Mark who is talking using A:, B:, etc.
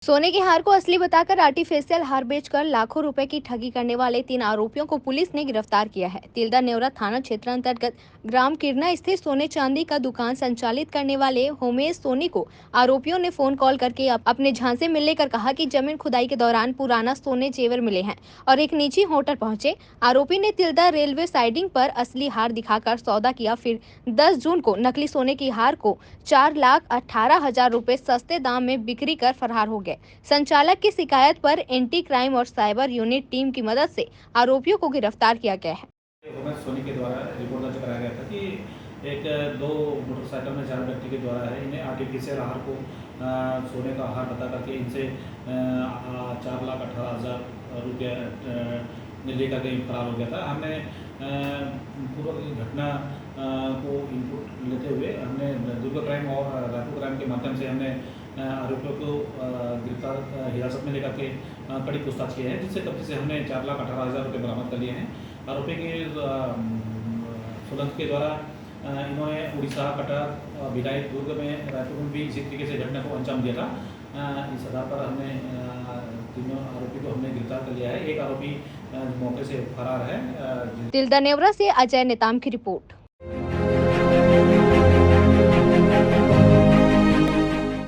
A: सोने के हार को असली बताकर आर्टिफिशियल हार बेचकर लाखों रुपए की ठगी करने वाले 3 आरोपियों को पुलिस ने गिरफ्तार किया है। तिल्दा नेवरा थाना क्षेत्र अंतर्गत ग्राम किरना स्थित सोने चांदी का दुकान संचालित करने वाले होमेश सोनी को आरोपियों ने फोन कॉल करके अपने झांसे में लेकर कहा कि जमीन खुदाई के दौरान पुराना सोने जेवर मिले हैं और एक निजी होटल पहुंचे। आरोपी ने तिल्दा रेलवे साइडिंग पर असली हार दिखाकर सौदा किया। फिर 10 जून को नकली सोने की हार को 4,18,000 रुपए सस्ते दाम में बिक्री कर फरार हो गए। संचालक की शिकायत पर एंटी क्राइम और साइबर यूनिट टीम की मदद से आरोपियों को गिरफ्तार किया गया है।
B: होमेश सोनी के द्वारा रिपोर्ट दर्ज कराया गया था कि एक दो मोटरसाइकिल में 4 व्यक्ति के द्वारा है इन्हें आर्टिफिशियल हार को सोने का हार बता करके इनसे 4,18,000 रुपये लेकर के फरार हो गया था। हमने पूर्व घटना को इनपुट लेते हुए हमने दुर्गा क्राइम और रायपुर क्राइम के माध्यम से हमने आरोपियों को गिरफ्तार हिरासत में लेकर के कड़ी पूछताछ की है, जिससे कब्जे से हमने 4,18,000 रुपये बरामद कर लिए हैं। आरोपी के सोलंकी के द्वारा इन्होंने उड़ीसा, कटक, भिलाई, दुर्ग में, रायपुर में भी इसी तरीके से घटना को अंजाम दिया था। इस आधार पर हमने तीनों आरोपी को हमने गिरफ्तार कर लिया है। एक आरोपी मौके से फरार है।
A: तिल्दा नेवरा से अजय नेताम की रिपोर्ट।